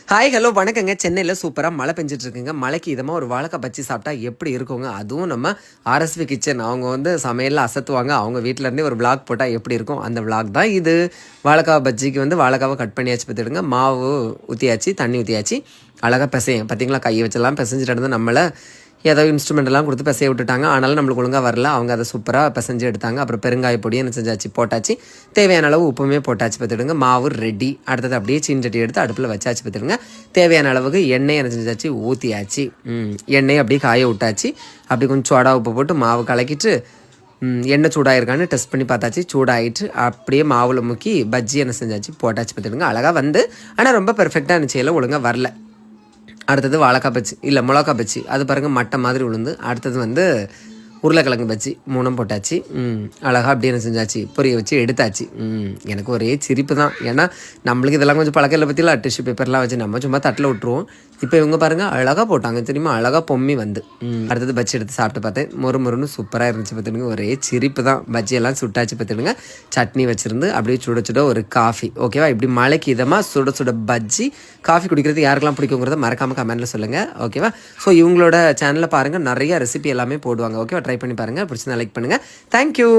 Hi hello வணக்கங்க. சென்னையில் சூப்பராக மழை பெஞ்சிட்டு இருக்குங்க. மழைக்கு இதமாக ஒரு வாழைக்காய் பச்சி சாப்பிட்டா எப்படி இருக்குங்க? அதுவும் நம்ம ஆர்எஸ்பி கிச்சன் அவங்க வந்து சமையலில் அசத்துவாங்க. அவங்க வீட்டிலேருந்தே ஒரு விளாக் போட்டால் எப்படி இருக்கும், அந்த விளாக் தான் இது. வாழைக்காய் பஜ்ஜிக்கு வந்து வாழைக்காவை கட் பண்ணியாச்சு பார்த்துடுங்க. மாவு ஊற்றியாச்சு, தண்ணி ஊற்றியாச்சு, அழகாக பிசையும். பார்த்தீங்களா, கையை வச்செல்லாம் பிசைஞ்சிட்டு இருந்து நம்மளை ஏதோ இன்ஸ்ட்ருமெண்ட்லாம் கொடுத்து பிசைய விட்டுட்டாங்க. ஆனாலும் நம்மளுக்கு ஒழுங்காக வரல. அவங்க அதை சூப்பராக பிசைஞ்சு எடுத்தாங்க. அப்புறம் பெருங்காய பொடி என்ன செஞ்சாச்சு, போட்டாச்சு. தேவையான அளவு உப்புமே போட்டாச்சு பார்த்துடுங்க. மாவு ரெடி. அடுத்தது அப்படியே சீஞ்சட்டி எடுத்து அடுப்பில் வச்சாச்சு பார்த்துடுங்க. தேவையான அளவுக்கு எண்ணெய் என்ன செஞ்சாச்சு, ஊற்றியாச்சு. எண்ணெய் அப்படியே காய விட்டாச்சு. அப்படி கொஞ்சம் சோடா உப்பு போட்டு மாவு கலக்கிட்டு எண்ணெய் சூடாயிருக்கான்னு டெஸ்ட் பண்ணி பார்த்தாச்சு. சூடாகிட்டு அப்படியே மாவில் முக்கி பஜ்ஜி என்ன செஞ்சாச்சு, போட்டாச்சு பார்த்துடுங்க. அழகாக வந்து, ஆனால் ரொம்ப பெர்ஃபெக்டாக இருந்துச்சு, எல்லாம் ஒழுங்காக வரல. அடுத்தது வாழைக்காய் பச்சி, இல்லை மிளகா பச்சி, அது பாருங்கள் மட்டை மாதிரி உளுந்து. அடுத்தது வந்து உருளைக்கிழங்கு பச்சி, மூணும் போட்டாச்சு. அழகாக அப்படி என்ன செஞ்சாச்சு, பொரிய வச்சு எடுத்தாச்சு. எனக்கு ஒரே சிரிப்பு தான். ஏன்னா நம்மளுக்கு இதெல்லாம் கொஞ்சம் பழக்கத்தில் பற்றிலாம் டிஷ்யூ பேப்பர்லாம் வச்சு நம்ம சும்மா தட்டில் விட்டுருவோம். இப்போ இவங்க பாருங்கள் அழகாக போட்டாங்க தெரியுமா, அழகாக பொம்மி வந்து. அடுத்தது பச்சி எடுத்து சாப்பிட்டு பார்த்தேன். மொறுன்னு சூப்பராக இருந்துச்சு பார்த்துடுங்க. ஒரே சிரிப்பு தான். பஜ்ஜியெல்லாம் சுட்டாச்சு பார்த்துடுங்க. சட்னி வச்சுருந்து அப்படியே சுட சுட ஒரு காஃபி. ஓகேவா? இப்படி மழைக்கு இதமாக சுட சுட பஜ்ஜி காஃபி குடிக்கிறது யாருக்கெல்லாம் பிடிக்குங்கிறத மறக்காமல் கமெண்ட்டில் சொல்லுங்கள். ஓகேவா? ஸோ இவங்களோட சேனலில் பாருங்கள், நிறைய ரெசிபி எல்லாமே போடுவாங்க. ஓகேவா? ட்ரை பண்ணி பாருங்கள். பிடிச்சிருந்தா லைக் பண்ணுங்கள். தேங்க்யூ.